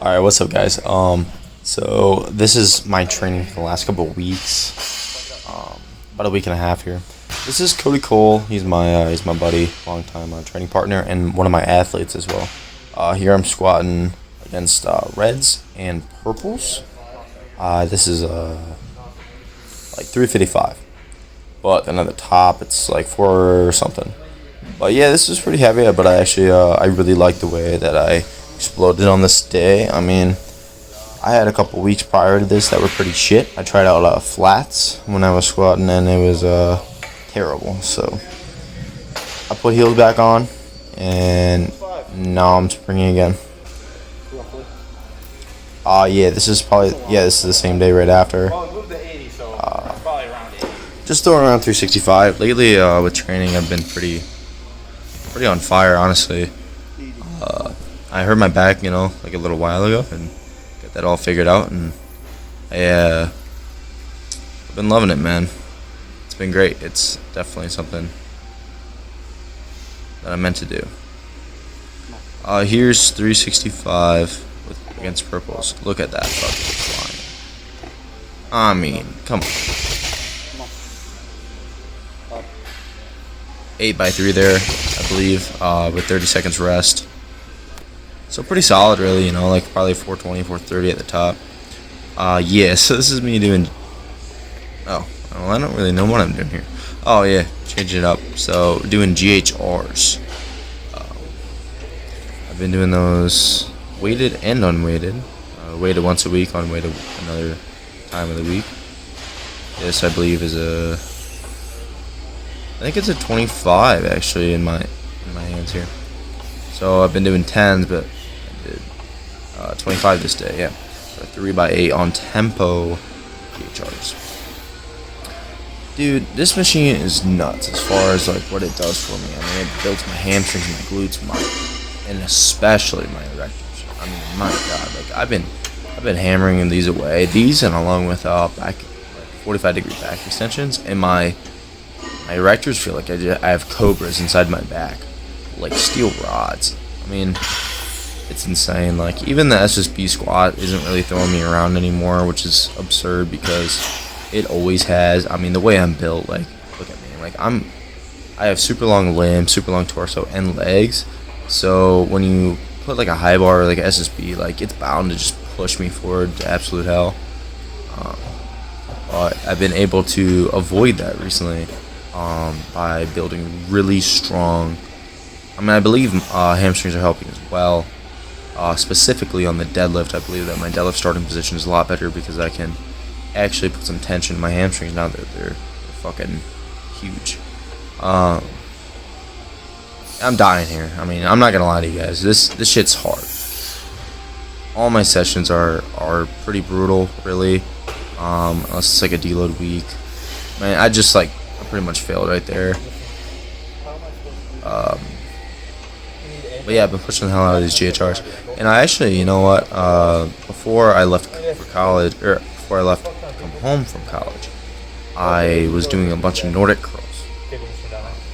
All right, what's up, guys? So this is my training for the last couple of weeks, about a week and a half here. This is Cody Cole. He's my buddy, longtime training partner, and one of my athletes as well. Here I'm squatting against reds and purples. This is like 355, but then at the top it's like 4 or something. But yeah, this is pretty heavy. But I really like the way that I exploded on this day. I mean, I had a couple weeks prior to this that were pretty shit. I tried out flats when I was squatting, and it was terrible. So I put heels back on, and now I'm springing again. Yeah, this is the same day right after. Just throwing around 365. Lately, with training, I've been pretty on fire, honestly. I hurt my back, like a little while ago, and got that all figured out, and I've been loving it, man. It's been great. It's definitely something that I'm meant to do. Here's 365 against purples. Look at that fucking flying. I mean, come on. 8x3 there, I believe, with 30 seconds rest. So pretty solid, really, like probably 420, 430 at the top. Yeah, so this is me doing... Oh, well, I don't really know what I'm doing here. Oh, yeah, changing it up. So, doing GHRs. I've been doing those weighted and unweighted. Weighted once a week, unweighted another time of the week. This, I believe, is I think it's a 25, actually, in my hands here. So, I've been doing 10s, but I did 25 this day, yeah. So 3x8 on tempo GHRs. Dude, this machine is nuts as far as like what it does for me. I mean, it builds my hamstrings, my glutes, and especially my erectors. I mean, my God, like I've been hammering these away. These, and along with back like 45-degree back extensions, and my erectors feel like I have cobras inside my back, like steel rods. I mean, it's insane. Like, even the SSB squat isn't really throwing me around anymore, which is absurd because it always has. I mean, the way I'm built, like, look at me. Like, I have super long limbs, super long torso, and legs. So when you put like a high bar or like a SSB, like, it's bound to just push me forward to absolute hell. But I've been able to avoid that recently by building really strong. I mean, I believe hamstrings are helping as well. Specifically on the deadlift, I believe that my deadlift starting position is a lot better because I can actually put some tension in my hamstrings now that they're fucking huge. I'm dying here. I mean, I'm not gonna lie to you guys. This shit's hard. All my sessions are pretty brutal, really. Unless it's like a deload week. Man, I pretty much failed right there. But yeah, I've been pushing the hell out of these GHRs. And I actually, you know what, before I left for college, or before I left to come home from college, I was doing a bunch of Nordic curls.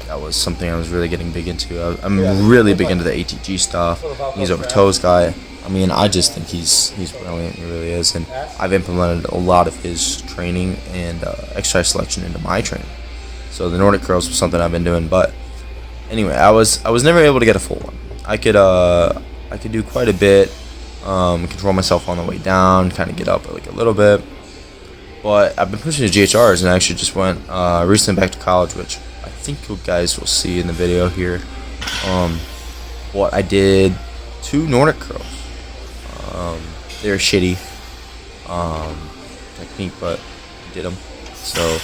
That was something I was really getting big into. I'm really big into the ATG stuff. He's over toes guy. I mean, I just think he's brilliant. He really is. And I've implemented a lot of his training and exercise selection into my training. So the Nordic curls was something I've been doing. But anyway, I was never able to get a full one. I could do quite a bit, control myself on the way down, kind of get up like a little bit. But I've been pushing the GHRs, and I actually just went recently back to college, which I think you guys will see in the video here. What I did 2 Nordic curls. They're shitty technique, but I did them. So I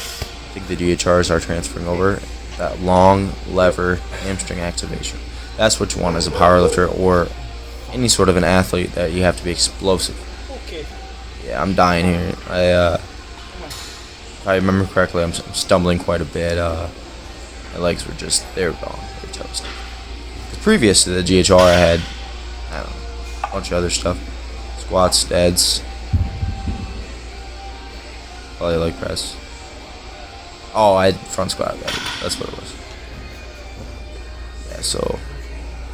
think the GHRs are transferring over. That long lever hamstring activation. That's what you want as a powerlifter or any sort of an athlete, that you have to be explosive. Yeah, I'm dying here. If I remember correctly, I'm stumbling quite a bit. My legs were they were gone. They were toast. Previous to the GHR, I had, I don't know, a bunch of other stuff. Squats, deads, probably leg press. Oh, I had front squat. That's what it was. Yeah, so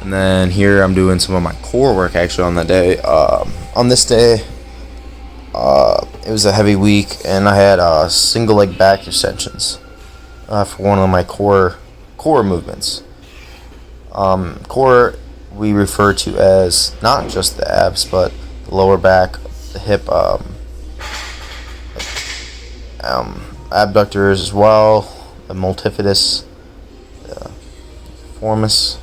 And then here I'm doing some of my core work actually on that day. on this day, it was a heavy week, and I had single leg back extensions for one of my core movements. Core we refer to as not just the abs, but the lower back, the hip, abductors as well, the multifidus, the formis.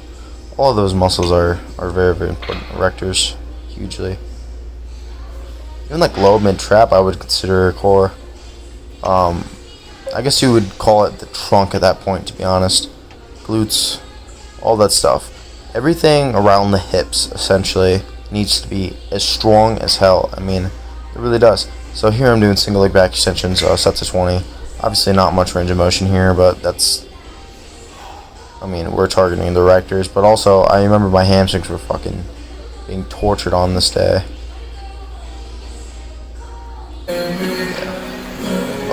All of those muscles are very, very important. Erectors, hugely. Even like low mid trap, I would consider core. I guess you would call it the trunk at that point, to be honest. Glutes, all that stuff. Everything around the hips essentially needs to be as strong as hell. I mean, it really does. So here I'm doing single leg back extensions, sets of 20. Obviously not much range of motion here, but that's, I mean, we're targeting the erectors. But also, I remember my hamstrings were fucking being tortured on this day.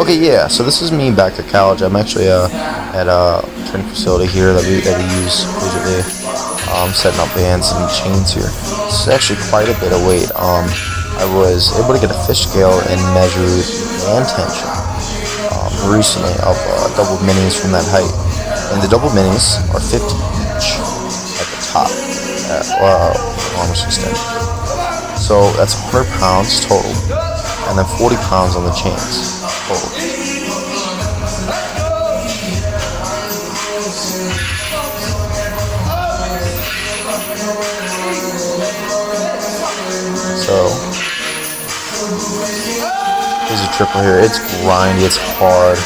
Okay, yeah, so this is me back at college. I'm actually at a training facility here that we use frequently, setting up bands and chains here. This is actually quite a bit of weight. I was able to get a fish scale and measure band tension recently of double minis from that height. And the double minis are 50 each at the top, longest extension. So that's 100 pounds total, and then 40 pounds on the chains total. So here's a triple here. It's grindy, it's hard.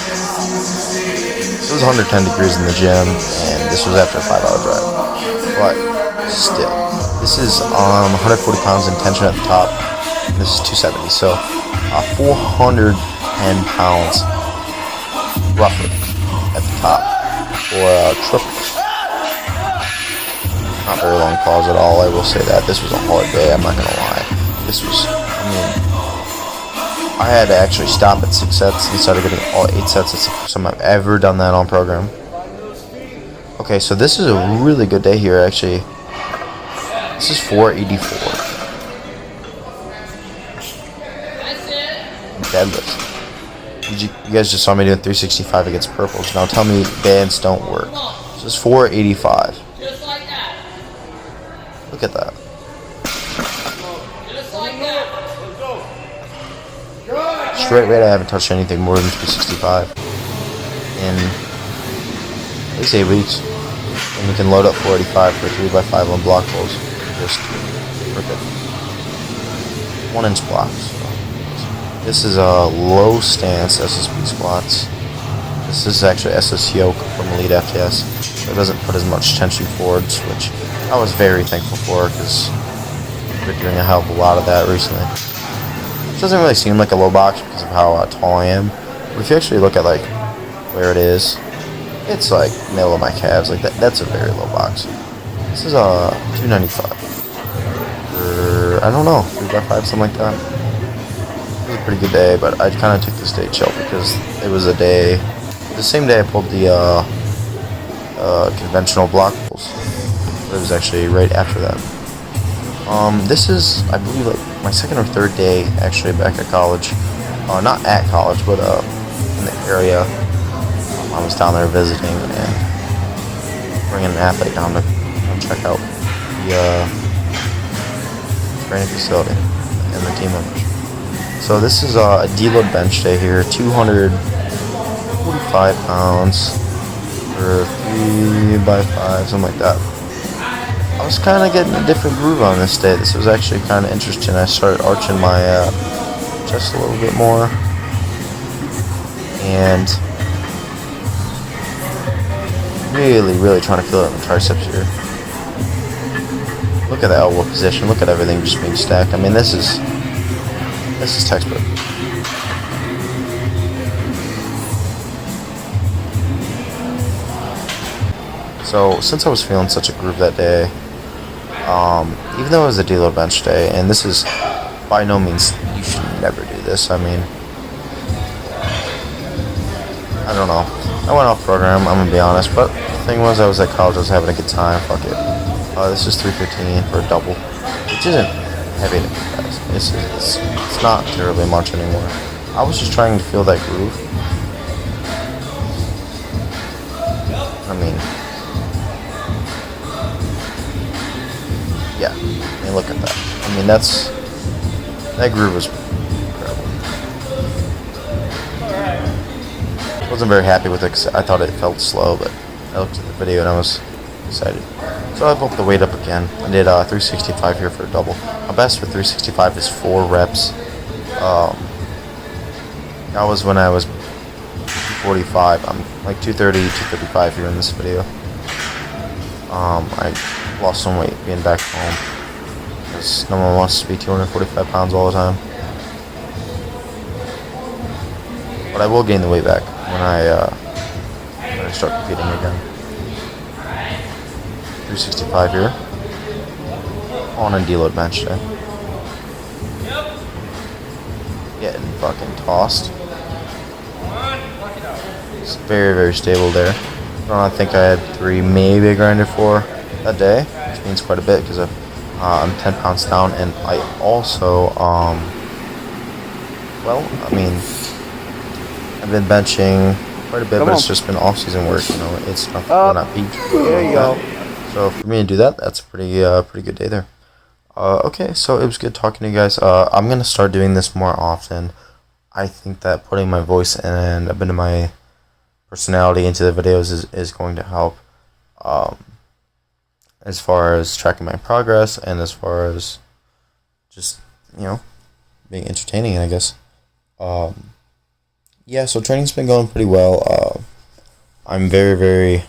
It was 110 degrees in the gym, and this was after a 5-hour drive. But still, this is 140 pounds in tension at the top. And this is 270, so 410 pounds roughly at the top for triples. Not very long pause at all, I will say that. This was a hard day, I'm not gonna lie. This was, I had to actually stop at 6 sets instead of getting all 8 sets. It's the first time I've ever done that on program. Okay, so this is a really good day here, actually. This is 484. Deadlift. You guys just saw me doing 365 against purples. Now tell me bands don't work. This is 485. Look at that. Straight weight, I haven't touched anything more than 365 in at least 8 weeks. And we can load up 485 for 3x5 on block pulls. Just perfect. 1-inch blocks. So this is a low stance SSB squats. This is actually SS yoke from Elite FTS. So it doesn't put as much tension forwards, which I was very thankful for because we're doing a hell of a lot of that recently. It doesn't really seem like a low box because of how tall I am. But if you actually look at like where it is, it's like middle of my calves. Like that's a very low box. This is a 295. Or I don't know, 3x5, something like that. It was a pretty good day, but I kind of took this day chill because it was a day, the same day I pulled the conventional block pulls. But it was actually right after that. This is, I believe, like my second or third day actually back at college. Not at college, but in the area. I was down there visiting and bringing an athlete down to check out the training facility and the team members. So this is a deload bench day here, 245 pounds for 3x5, something like that. I was kind of getting a different groove on this day. This was actually kind of interesting. I started arching my chest a little bit more. And really trying to feel it in the triceps here. Look at the elbow position. Look at everything just being stacked. I mean, this is textbook. So since I was feeling such a groove that day, even though it was a deload bench day, and this is by no means, you should never do this. I mean, I don't know. I went off program, I'm gonna be honest, but the thing was, I was at college, I was having a good time, fuck it. This is 315 for a double, which isn't heavy to me, guys. It's not terribly much anymore. I was just trying to feel that groove. I mean, yeah. I mean, look at that. I mean, that groove was incredible. Wasn't very happy with it because I thought it felt slow, but I looked at the video and I was excited. So I bumped the weight up again. I did 365 here for a double. My best for 365 is 4 reps. That was when I was 245. I'm like 230, 235 here in this video. I lost some weight being back home because no one wants to be 245 pounds all the time. But I will gain the weight back when I start competing again. 365 here on a deload bench today. Getting fucking tossed. It's very, very stable there. I think I had 3, maybe I grinded 4 that day, which means quite a bit because I'm 10 pounds down, and I also, I've been benching quite a bit, but it's just been off-season work. You know, it's not peak. There you go. So for me to do that, that's a pretty good day there. Okay, so it was good talking to you guys. I'm gonna start doing this more often. I think that putting my voice and a bit of my personality into the videos is going to help. As far as tracking my progress and as far as just, being entertaining, I guess. Yeah, so training's been going pretty well. I'm very, very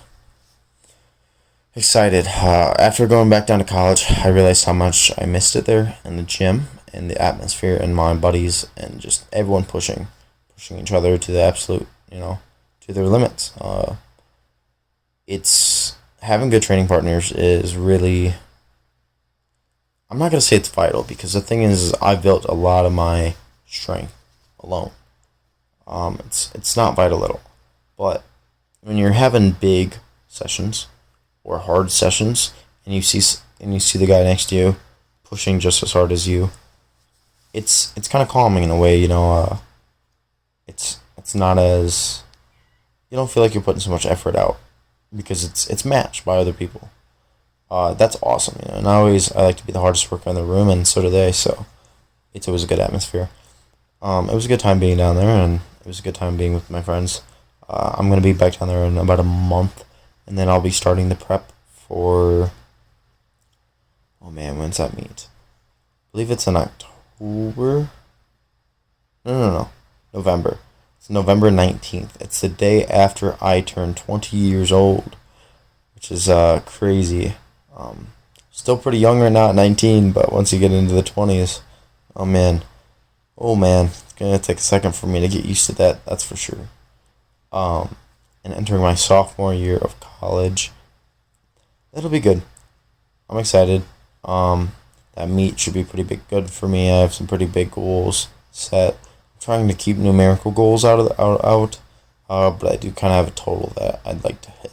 excited. After going back down to college, I realized how much I missed it there in the gym and the atmosphere and my buddies and just everyone pushing each other to the absolute, to their limits. It's having good training partners is really, I'm not going to say it's vital, because the thing is I built a lot of my strength alone. It's not vital at all. But when you're having big sessions or hard sessions and you see the guy next to you pushing just as hard as you, it's kind of calming in a way, it's not as, you don't feel like you're putting so much effort out because it's matched by other people. That's awesome, and I like to be the hardest worker in the room, and so do they, so it's always a good atmosphere. It was a good time being down there, and it was a good time being with my friends. I'm going to be back down there in about a month, and then I'll be starting the prep for, when's that meet? I believe it's in October? No, November. It's November 19th. It's the day after I turn 20 years old, which is crazy. Still pretty young right now at 19, but once you get into the 20s, oh man, it's going to take a second for me to get used to that, that's for sure. And entering my sophomore year of college, it'll be good. I'm excited. That meet should be pretty good for me. I have some pretty big goals set. I'm trying to keep numerical goals out, but I do kind of have a total that I'd like to hit,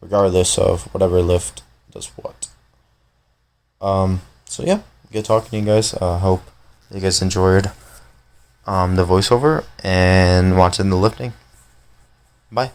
regardless of whatever lift does what. So yeah, good talking to you guys. Hope you guys enjoyed the voiceover and watching the lifting. Bye.